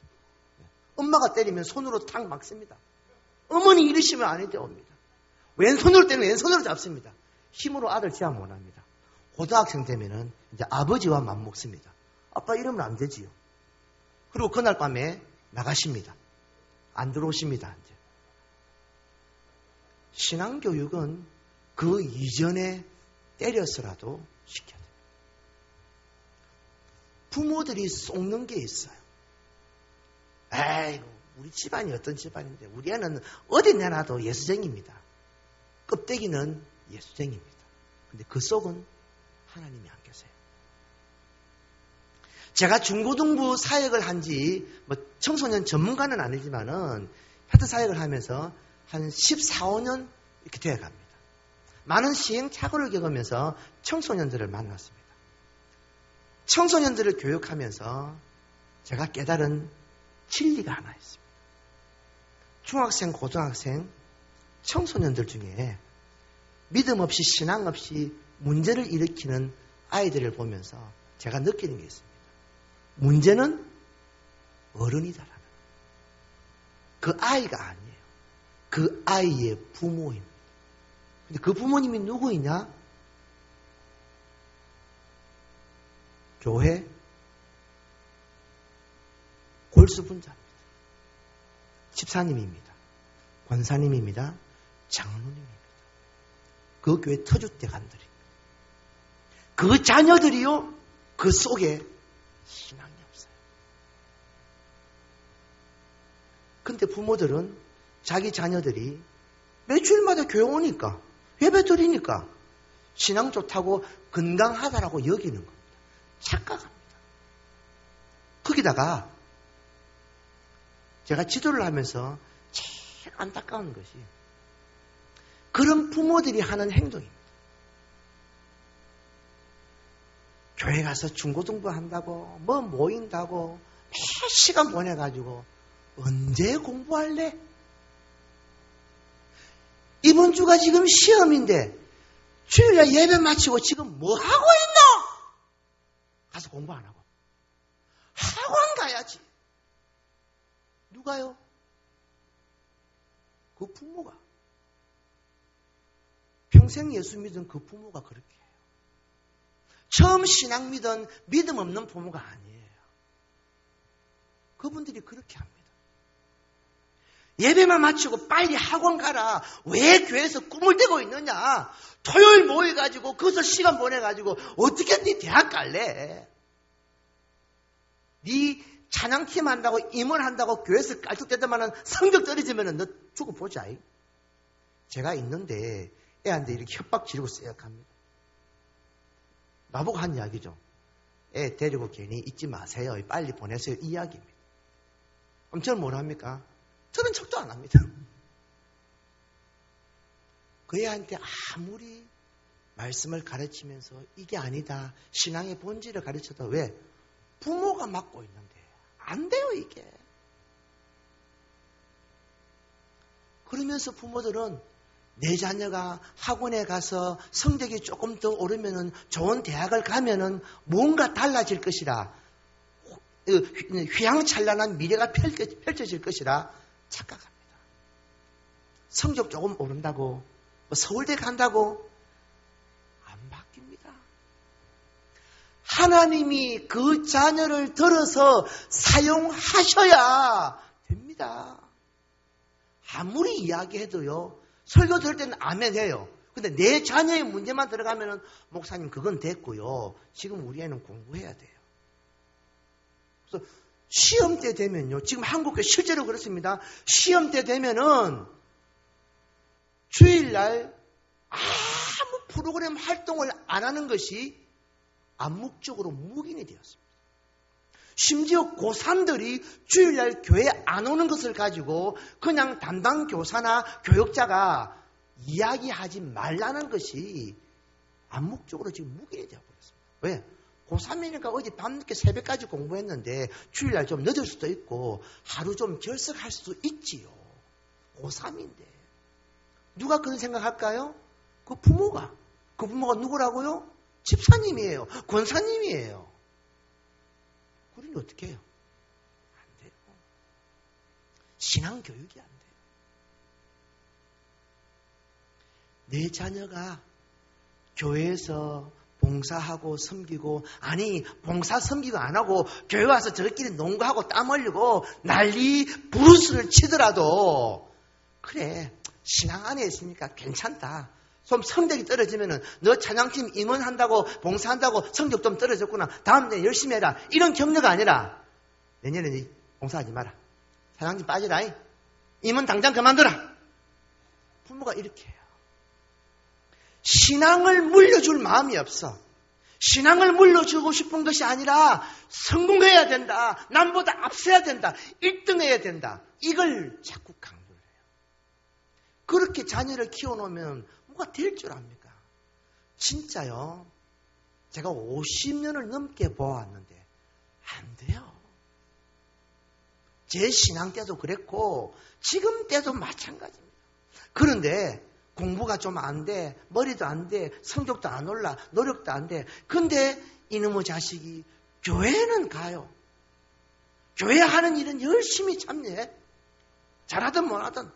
Speaker 1: 엄마가 때리면 손으로 탁 막습니다. 어머니 이러시면 아닌데 옵니다. 왼손으로 때리면 왼손으로 잡습니다. 힘으로 아들 제압 못합니다. 고등학생 되면은 이제 아버지와 맞먹습니다. 아빠 이러면 안 되지요. 그리고 그날 밤에 나가십니다. 안 들어오십니다. 이제. 신앙교육은 그 이전에 때려서라도 시켜야 됩니다. 부모들이 속는 게 있어요. 에이, 우리 집안이 어떤 집안인데 우리 애는 어디 내놔도 예수쟁이입니다. 껍데기는 예수쟁이입니다. 근데 그 속은 하나님이 안 계세요. 제가 중고등부 사역을 한지 청소년 전문가는 아니지만은 하여튼 사역을 하면서 한 14, 15년 이렇게 되어갑니다. 많은 시행착오를 겪으면서 청소년들을 만났습니다. 청소년들을 교육하면서 제가 깨달은 진리가 하나 있습니다. 중학생, 고등학생, 청소년들 중에 믿음 없이 신앙 없이 문제를 일으키는 아이들을 보면서 제가 느끼는 게 있습니다. 문제는 어른이다라는 그 아이가 아니에요. 그 아이의 부모입니다. 근데 그 부모님이 누구이냐? 교회 골수분자입니다. 집사님입니다. 권사님입니다. 장로님입니다. 그 교회 터줏대감들입니다. 그 자녀들이요, 그 속에 신앙이 없어요. 근데 부모들은 자기 자녀들이 매주일마다 교회 오니까, 예배 드리니까 신앙 좋다고 건강하다라고 여기는 겁니다. 착각합니다. 거기다가 제가 지도를 하면서 제일 안타까운 것이 그런 부모들이 하는 행동입니다. 교회 가서 중고등부 한다고 뭐 모인다고 몇 시간 보내가지고 언제 공부할래? 이번 주가 지금 시험인데 주일날 예배 마치고 지금 뭐 하고 있노? 가서 공부 안 하고 학원 가야지. 누가요? 그 부모가. 평생 예수 믿은 그 부모가 그렇게 해요. 처음 신앙 믿은 믿음 없는 부모가 아니에요. 그분들이 그렇게 합니다. 예배만 마치고 빨리 학원 가라. 왜 교회에서 꿈을 대고 있느냐? 토요일 모여가지고 거기서 시간 보내가지고 어떻게 네 대학 갈래? 네 찬양팀 한다고 임원 한다고 교회에서 깔뚝대더만은 성적 떨어지면 너 죽어 보자. 제가 있는데 애한테 이렇게 협박 지르고 쎄역합니다. 나보고 한 이야기죠. 애 데리고 괜히 잊지 마세요. 빨리 보내세요. 이 이야기입니다. 그럼 저는 뭘 합니까? 저는 척도 안 합니다. 그 애한테 아무리 말씀을 가르치면서 이게 아니다. 신앙의 본질을 가르쳐도 왜? 부모가 맡고 있는데 안 돼요 이게. 그러면서 부모들은 내 자녀가 학원에 가서 성적이 조금 더 오르면은 좋은 대학을 가면은 뭔가 달라질 것이라 휘황찬란한 미래가 펼쳐질 것이라 착각합니다. 성적 조금 오른다고 서울대 간다고 안 바뀝니다. 하나님이 그 자녀를 들어서 사용하셔야 됩니다. 아무리 이야기해도요. 설교 들을 때는 아멘 해요. 근데 내 자녀의 문제만 들어가면은 목사님 그건 됐고요. 지금 우리 애는 공부해야 돼요. 그래서 시험 때 되면요. 지금 한국에 실제로 그렇습니다. 시험 때 되면은 주일날 아무 프로그램 활동을 안 하는 것이 암묵적으로 묵인이 되었습니다. 심지어 고3들이 주일날 교회 안 오는 것을 가지고 그냥 담당 교사나 교육자가 이야기하지 말라는 것이 암묵적으로 지금 묵인이 되어버렸습니다. 왜? 고3이니까 어제 밤늦게 새벽까지 공부했는데 주일날 좀 늦을 수도 있고 하루 좀 결석할 수도 있지요. 고3인데. 누가 그런 생각할까요? 그 부모가 누구라고요? 집사님이에요. 권사님이에요. 그러니 어떻게 해요? 안 돼요. 신앙교육이 안 돼요. 내 자녀가 교회에서 봉사하고 섬기고, 아니 봉사 섬기고 안 하고 교회 와서 저희끼리 농구하고 땀 흘리고 난리 부르스를 치더라도 그래 신앙 안에 있으니까 괜찮다. 좀 성적이 떨어지면은 너 찬양팀 임원한다고 봉사한다고 성적 좀 떨어졌구나. 다음 내 열심히 해라. 이런 격려가 아니라 내년에 봉사하지 마라. 찬양팀 빠지라. 임원 당장 그만둬라. 부모가 이렇게 해요. 신앙을 물려줄 마음이 없어. 신앙을 물려주고 싶은 것이 아니라 성공해야 된다. 남보다 앞서야 된다. 1등해야 된다. 이걸 자꾸 강조를 해요. 그렇게 자녀를 키워놓으면 뭐가 될 줄 압니까? 진짜요. 제가 50년을 넘게 보아왔는데 안 돼요. 제 신앙 때도 그랬고 지금 때도 마찬가지입니다. 그런데 공부가 좀 안 돼. 머리도 안 돼. 성적도 안 올라. 노력도 안 돼. 근데 이놈의 자식이 교회는 가요. 교회 하는 일은 열심히 참여해. 잘하든 못하든.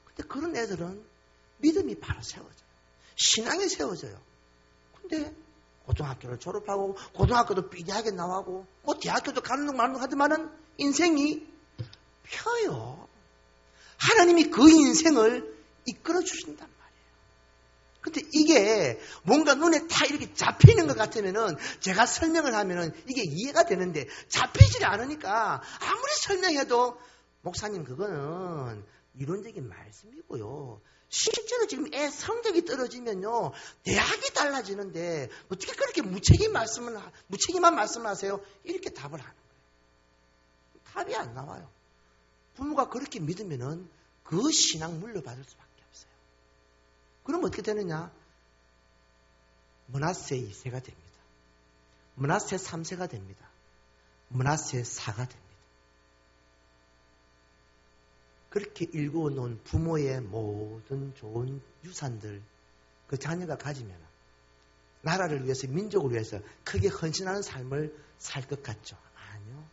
Speaker 1: 근데 그런 애들은 믿음이 바로 세워져요. 신앙이 세워져요. 근데 고등학교를 졸업하고 고등학교도 삐리하게 나오고 그 대학교도 가는 둥 마는 둥 하지만은 인생이 펴요. 하나님이 그 인생을 이끌어 주신단 말이에요. 근데 이게 뭔가 눈에 다 이렇게 잡히는 것 같으면은 제가 설명을 하면은 이게 이해가 되는데 잡히지 않으니까 아무리 설명해도 목사님 그거는 이론적인 말씀이고요. 실제로 지금 애 성적이 떨어지면요 대학이 달라지는데 어떻게 그렇게 무책임한 말씀을 하세요? 이렇게 답을 하는 거예요. 답이 안 나와요. 부모가 그렇게 믿으면은 그 신앙 물려받을 수밖에 없어요. 그럼 어떻게 되느냐? 므낫세 2세가 됩니다. 므낫세 3세가 됩니다. 므낫세 4가 됩니다. 그렇게 일구어 놓은 부모의 모든 좋은 유산들 그 자녀가 가지면 나라를 위해서 민족을 위해서 크게 헌신하는 삶을 살 것 같죠? 아니요.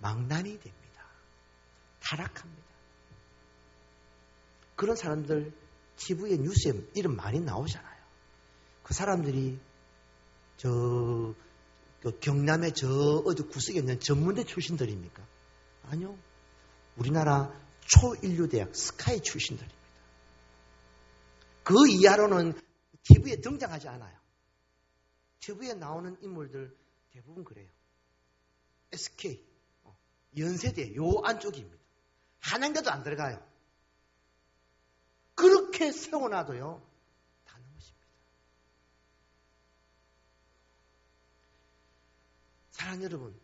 Speaker 1: 망난이 됩니다. 타락합니다. 그런 사람들 TV에 뉴스에 이름 많이 나오잖아요. 그 사람들이 그 경남의 어디 구석에 있는 전문대 출신들입니까? 아니요. 우리나라 초인류대학 스카이 출신들입니다. 그 이하로는 TV에 등장하지 않아요. TV에 나오는 인물들 대부분 그래요. SK, 연세대 요 안쪽입니다. 한양대도 안 들어가요. 그렇게 세워놔도요 다 넘으십니다. 사랑하는 여러분,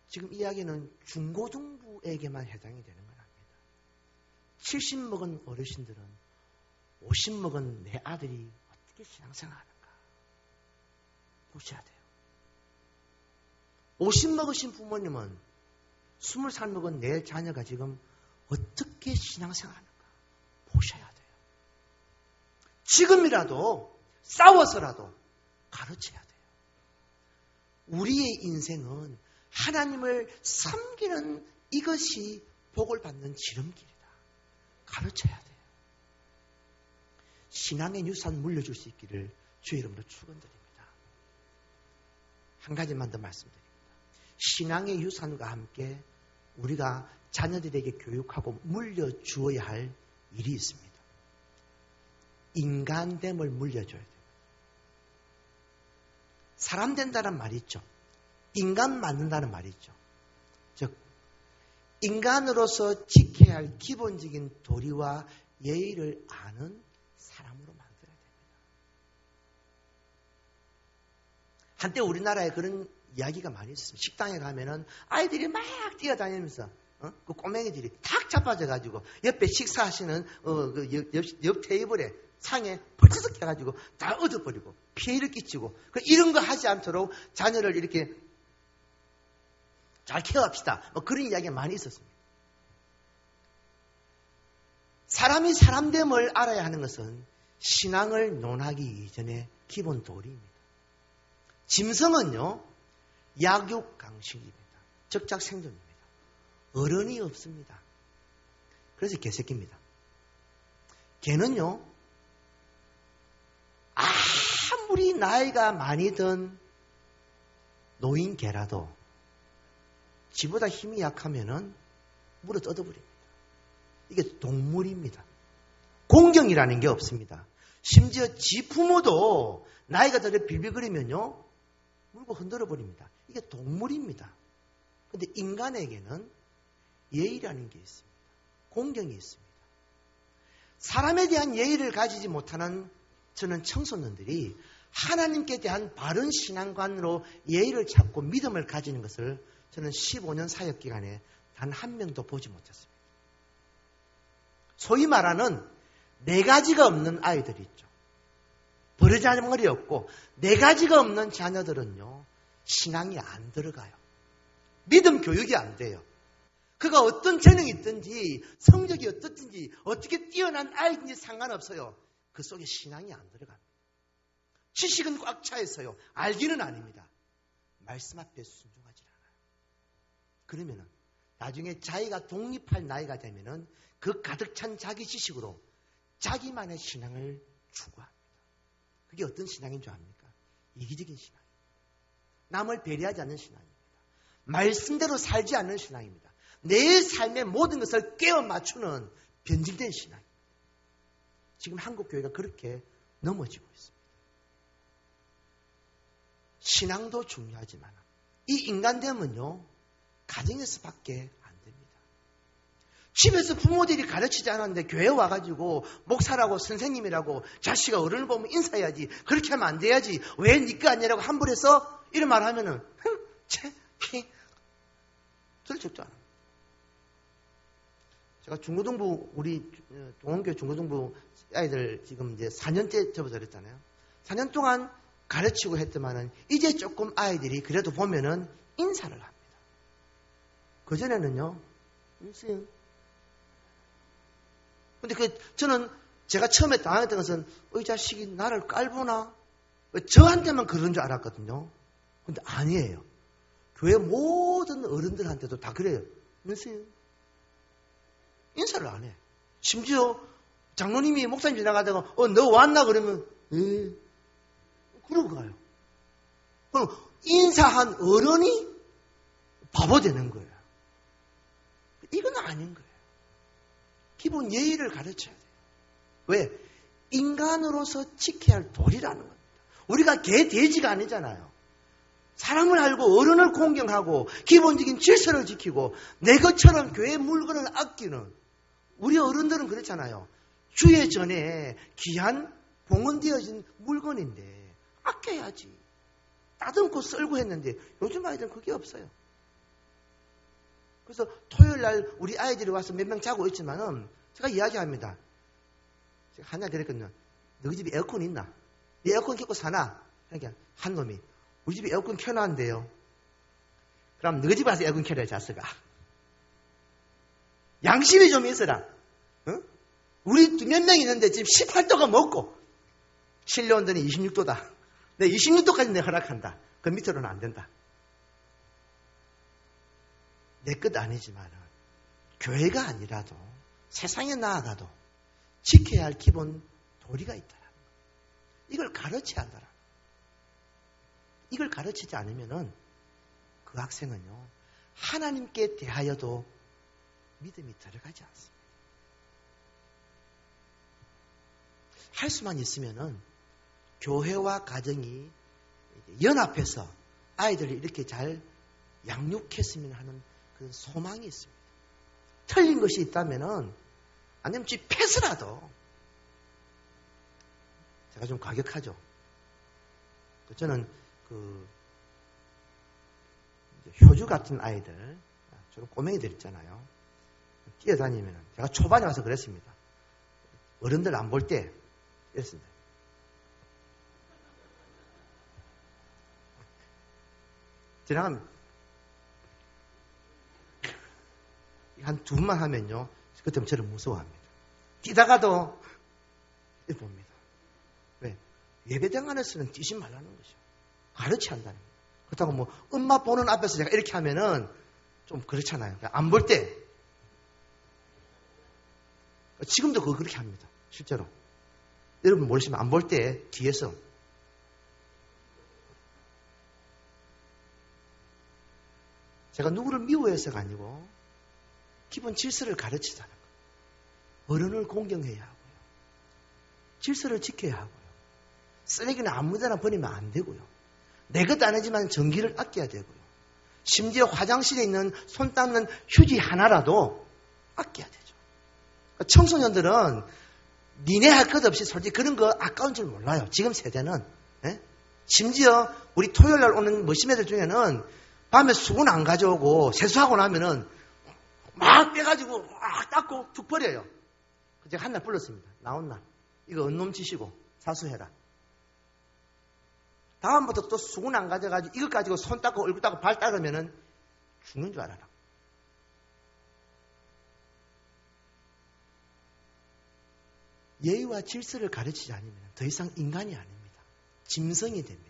Speaker 1: 지금 이야기는 중고등부에게만 해당이 되는 건 아닙니다. 70 먹은 어르신들은 50 먹은 내 아들이 어떻게 신앙생활하는가 보셔야 돼요. 50 먹으신 부모님은 20살 먹은 내 자녀가 지금 어떻게 신앙생활하는가 보셔야 돼요. 지금이라도 싸워서라도 가르쳐야 돼요. 우리의 인생은 하나님을 섬기는 이것이 복을 받는 지름길이다. 가르쳐야 돼요. 신앙의 유산 물려줄 수 있기를 주의 이름으로 축원드립니다. 한 가지만 더 말씀드립니다. 신앙의 유산과 함께 우리가 자녀들에게 교육하고 물려주어야 할 일이 있습니다. 인간됨을 물려줘야 됩니다. 사람 된다는 말이 있죠. 인간 만든다는 말이 있죠. 즉 인간으로서 지켜야 할 기본적인 도리와 예의를 아는 사람으로 만들어야 됩니다. 한때 우리나라에 그런 이야기가 많이 있었습니다. 식당에 가면은 아이들이 막 뛰어다니면서 그 꼬맹이들이 탁 자빠져가지고 옆에 식사하시는 옆 테이블에 상에 벌떡 해가지고 다 얻어버리고 피해를 끼치고 이런 거 하지 않도록 자녀를 이렇게 잘 케어합시다. 뭐 그런 이야기가 많이 있었습니다. 사람이 사람됨을 알아야 하는 것은 신앙을 논하기 이전의 기본 도리입니다. 짐승은요, 약육강식입니다. 적작생존입니다. 어른이 없습니다. 그래서 개새끼입니다. 개는요, 아무리 나이가 많이 든 노인 개라도 지보다 힘이 약하면은 물어 뜯어버립니다. 이게 동물입니다. 공경이라는 게 없습니다. 심지어 지 부모도 나이가 들어 빌빌거리면요, 물고 흔들어 버립니다. 이게 동물입니다. 그런데 인간에게는 예의라는 게 있습니다. 공경이 있습니다. 사람에 대한 예의를 가지지 못하는 저는 청소년들이 하나님께 대한 바른 신앙관으로 예의를 찾고 믿음을 가지는 것을 저는 15년 사역 기간에 단 한 명도 보지 못했습니다. 소위 말하는 네 가지가 없는 아이들이 있죠. 버르장머리 없고 네 가지가 없는 자녀들은요, 신앙이 안 들어가요. 믿음 교육이 안 돼요. 그가 어떤 재능이 있든지 성적이 어떻든지 어떻게 뛰어난 아이든지 상관없어요. 그 속에 신앙이 안 들어갑니다. 지식은 꽉 차 있어요. 알기는 아닙니다. 말씀 앞에 순종하지 않아요. 그러면은 나중에 자기가 독립할 나이가 되면은 그 가득 찬 자기 지식으로 자기만의 신앙을 추구합니다. 그게 어떤 신앙인 줄 압니까? 이기적인 신앙입니다. 남을 배려하지 않는 신앙입니다. 말씀대로 살지 않는 신앙입니다. 내 삶의 모든 것을 깨어 맞추는 변질된 신앙입니다. 지금 한국 교회가 그렇게 넘어지고 있습니다. 신앙도 중요하지만 이 인간됨은요, 가정에서밖에 안 됩니다. 집에서 부모들이 가르치지 않았는데 교회 와가지고 목사라고 선생님이라고 자식아 어른을 보면 인사해야지, 그렇게 하면 안 돼야지, 왜 니꺼 아니라고 함부로 해서 이런 말 하면은 들을 적도 않아요. 제가 중고등부, 우리 동원교회 중고등부 아이들 지금 이제 4년째 접어서 그랬잖아요. 4년 동안 가르치고 했더만은 이제 조금 아이들이 그래도 보면은 인사를 합니다. 그전에는요, 인사요. 근데 저는 제가 처음에 당했던 것은 이 자식이 나를 깔보나? 저한테만 그런 줄 알았거든요. 근데 아니에요. 교회 모든 어른들한테도 다 그래요. 인사요. 인사를 안 해. 심지어 장로님이 목사님 지나가다가 너 왔나? 그러면 그러고 가요. 그럼 인사한 어른이 바보 되는 거예요. 이건 아닌 거예요. 기본 예의를 가르쳐야 돼요. 왜? 인간으로서 지켜야 할 도리라는 겁니다. 우리가 개, 돼지가 아니잖아요. 사람을 알고 어른을 공경하고 기본적인 질서를 지키고 내 것처럼 교회 물건을 아끼는 우리 어른들은 그렇잖아요. 주의 전에 귀한 봉헌되어진 물건인데 아껴야지. 따듬고 썰고 했는데 요즘 아이들은 그게 없어요. 그래서 토요일 날 우리 아이들이 와서 몇 명 자고 있지만은 제가 이야기합니다. 제가 하나 그랬거든요. 너희 집에 에어컨 있나? 네 에어컨 켜고 사나? 그러니까 한 놈이 우리 집에 에어컨 켜놨는데요. 그럼 너희 집에 와서 에어컨 켜라, 자스가. 양심이 좀 있어라. 어? 우리 몇 명 있는데 지금 18도가 먹고 실내 온도는 26도다. 내 26도까지 내가 허락한다. 그 밑으로는 안 된다. 내 것 아니지만 교회가 아니라도 세상에 나아가도 지켜야 할 기본 도리가 있다라는 거예요. 이걸 가르쳐야 한다라는 거예요. 이걸 가르치지 않으면은 그 학생은요, 하나님께 대하여도 믿음이 들어가지 않습니다. 할 수만 있으면은 교회와 가정이 연합해서 아이들을 이렇게 잘 양육했으면 하는 그런 소망이 있습니다. 틀린 것이 있다면은 아니면 패스라도 제가 좀 과격하죠. 저는 효주 같은 아이들, 저런 꼬맹이들 있잖아요. 뛰어다니면 제가 초반에 와서 그랬습니다. 어른들 안 볼 때 이랬습니다. 지나가면 한 두 분만 하면요, 그때부터 저를 무서워합니다. 뛰다가도 봅니다. 왜? 예배당 안에서는 뛰지 말라는 거죠. 가르치 한다는 거예요. 그렇다고 뭐 엄마 보는 앞에서 제가 이렇게 하면은 좀 그렇잖아요. 안 볼 때 지금도 그렇게 합니다. 실제로 여러분 모르시면 안 볼 때 뒤에서 제가 누구를 미워해서가 아니고 기본 질서를 가르치자는 거예요. 어른을 공경해야 하고요. 질서를 지켜야 하고요. 쓰레기는 아무데나 버리면 안 되고요. 내 것 아니지만 전기를 아껴야 되고요. 심지어 화장실에 있는 손 닦는 휴지 하나라도 아껴야 되죠. 청소년들은 니네 할 것 없이 솔직히 그런 거 아까운 줄 몰라요. 지금 세대는. 예? 심지어 우리 토요일 날 오는 머시매들 중에는 밤에 수건 안 가져오고 세수하고 나면은 막 빼가지고 막 닦고 툭 버려요. 제가 한 날 불렀습니다. 나온 날. 이거 언놈 치시고 사수해라. 다음부터 또 수건 안 가져가지고 이거 가지고 손 닦고 얼굴 닦고 발 닦으면은 죽는 줄 알아라. 예의와 질서를 가르치지 않으면 더 이상 인간이 아닙니다. 짐승이 됩니다.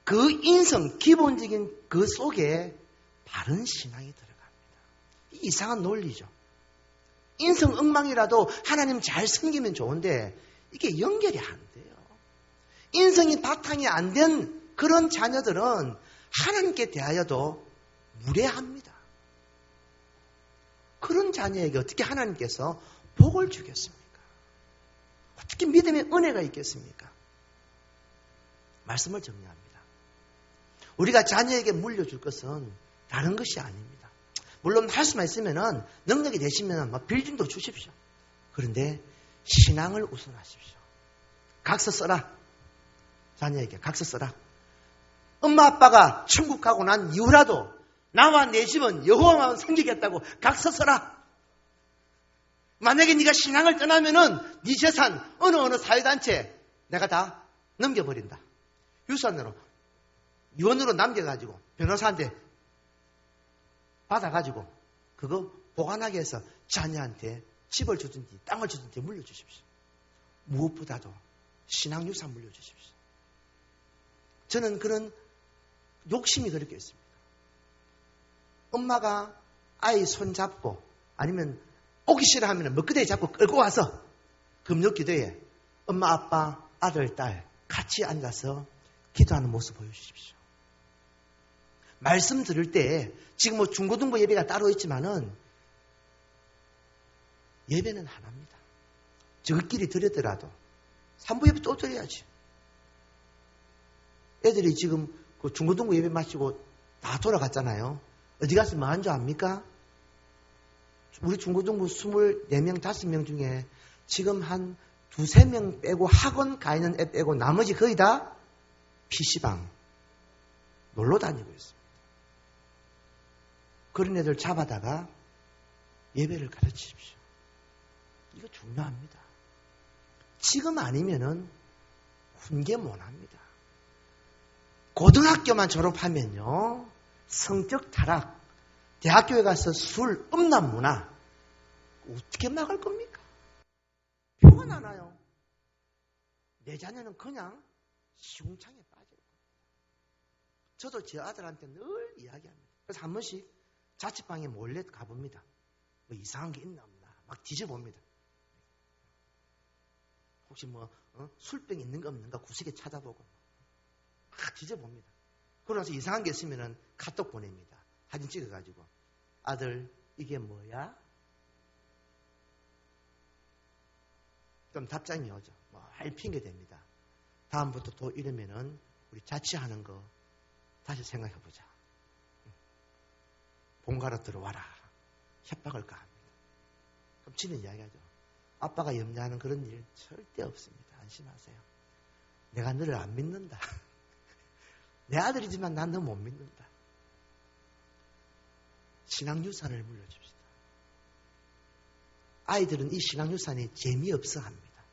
Speaker 1: 그 인성, 기본적인 그 속에 바른 신앙이 들어갑니다. 이상한 논리죠. 인성 엉망이라도 하나님 잘 섬기면 좋은데 이게 연결이 안 돼요. 인성이 바탕이 안 된 그런 자녀들은 하나님께 대하여도 무례합니다. 그런 자녀에게 어떻게 하나님께서 복을 주겠습니까? 어떻게 믿음의 은혜가 있겠습니까? 말씀을 정리합니다. 우리가 자녀에게 물려줄 것은 다른 것이 아닙니다. 물론 할 수만 있으면 능력이 되시면 빌딩도 주십시오. 그런데 신앙을 우선하십시오. 각서 써라. 자녀에게 각서 써라. 엄마 아빠가 천국 가고 난 이후라도 나와 내 집은 여호와만 섬기겠다고 각서 써라. 만약에 네가 신앙을 떠나면은 네 재산 어느 사회단체 내가 다 넘겨버린다. 유산으로 유언으로 남겨가지고 변호사한테 받아가지고 그거 보관하게 해서 자녀한테 집을 주든지 땅을 주든지 물려주십시오. 무엇보다도 신앙유산 물려주십시오. 저는 그런 욕심이 그렇게 있습니다. 엄마가 아이 손 잡고 아니면 오기 싫어하면 먹구덩이 잡고 끌고 와서 금요 기도에 엄마, 아빠, 아들, 딸 같이 앉아서 기도하는 모습 보여주십시오. 말씀 들을 때 지금 뭐 중고등부 예배가 따로 있지만은 예배는 하나입니다. 저것끼리 드렸더라도 3부 예배 또 드려야지. 애들이 지금 그 중고등부 예배 마치고 다 돌아갔잖아요. 어디 가서 뭐 한 줄 압니까? 우리 중고등부 24명, 5명 중에 지금 한 2-3명 빼고 학원 가 있는 애 빼고 나머지 거의 다 PC방 놀러 다니고 있습니다. 그런 애들 잡아다가 예배를 가르치십시오. 이거 중요합니다. 지금 아니면은 훈계 못합니다. 고등학교만 졸업하면요 성적 타락, 대학교에 가서 술, 음란 문화 어떻게 막을 겁니까? 표가 나나요? 내 자녀는 그냥 시궁창에 빠질 겁니다. 저도 제 아들한테 늘 이야기합니다. 그래서 한 번씩 자취방에 몰래 가봅니다. 뭐 이상한 게 있나 없나 막 뒤져봅니다. 혹시 뭐 술병 있는 거 없는가 구석에 찾아보고 막 뒤져봅니다. 그러면서 이상한 게 있으면 카톡 보냅니다. 사진 찍어가지고 아들 이게 뭐야? 그럼 답장이 오죠. 할 핑계 됩니다. 다음부터 또 이러면은 우리 자취하는 거 다시 생각해보자. 본가로 들어와라. 협박을 가합니다. 그럼 지는 이야기하죠. 아빠가 염려하는 그런 일 절대 없습니다. 안심하세요. 내가 너를 안 믿는다. 내 아들이지만 난 너 못 믿는다. 신앙유산을 물려줍시다. 아이들은 이 신앙유산이 재미없어 합니다.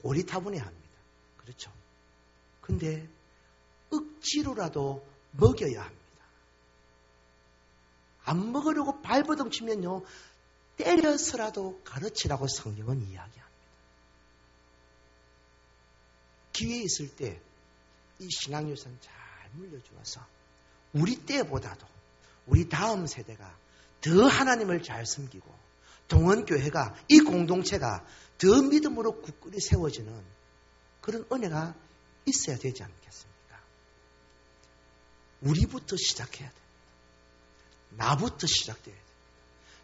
Speaker 1: 고리타분해 합니다. 그렇죠? 근데 억지로라도 먹여야 합니다. 안 먹으려고 발버둥 치면요, 때려서라도 가르치라고 성경은 이야기합니다. 기회 있을 때 이 신앙유산 잘 물려주어서 우리 때보다도 우리 다음 세대가 더 하나님을 잘 섬기고 동원교회가, 이 공동체가 더 믿음으로 굳건히 세워지는 그런 은혜가 있어야 되지 않겠습니까? 우리부터 시작해야 됩니다. 나부터 시작돼야 됩니다.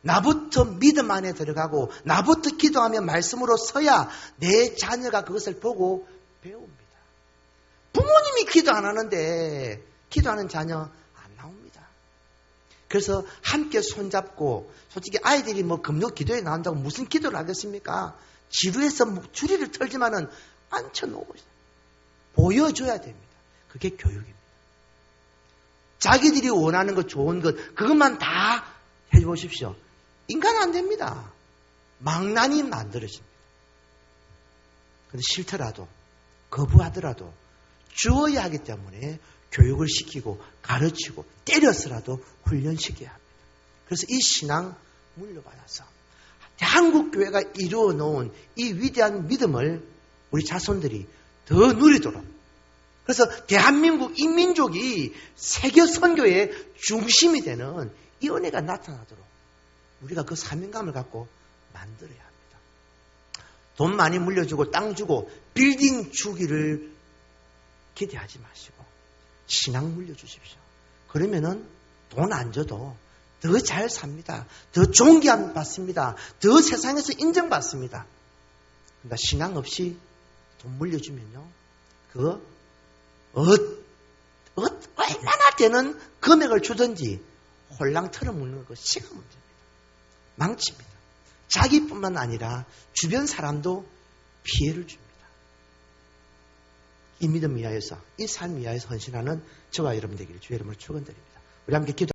Speaker 1: 나부터 믿음 안에 들어가고 나부터 기도하며 말씀으로 서야 내 자녀가 그것을 보고 배웁니다. 부모님이 기도 안 하는데 기도하는 자녀 안 나옵니다. 그래서 함께 손잡고, 솔직히 아이들이 뭐 금요 기도에 나온다고 무슨 기도를 하겠습니까? 지루해서 주리를 털지만은 앉혀놓고 보여줘야 됩니다. 그게 교육입니다. 자기들이 원하는 것, 좋은 것, 그것만 다 해보십시오. 인간 안 됩니다. 망나니 만들어집니다. 그런데 싫더라도, 거부하더라도 주어야 하기 때문에 교육을 시키고 가르치고 때려서라도 훈련시켜야 합니다. 그래서 이 신앙 물려받아서 한국교회가 이루어 놓은 이 위대한 믿음을 우리 자손들이 더 누리도록, 그래서 대한민국 인민족이 세계 선교의 중심이 되는 이 은혜가 나타나도록 우리가 그 사명감을 갖고 만들어야 합니다. 돈 많이 물려주고 땅 주고 빌딩 주기를 기대하지 마시고 신앙 물려주십시오. 그러면은 돈 안 줘도 더 잘 삽니다. 더 존귀함 받습니다. 더 세상에서 인정받습니다. 그러니까 신앙 없이 돈 물려주면요, 그거 얼마나 되는 금액을 주든지 홀랑 털어먹는 거 시간 문제입니다. 망칩니다. 자기뿐만 아니라 주변 사람도 피해를 줍니다. 이 믿음 위하여서, 이 삶 위하여서 헌신하는 저와 여러분 되기를 주의 이름으로 축원드립니다. 우리 함께 기도.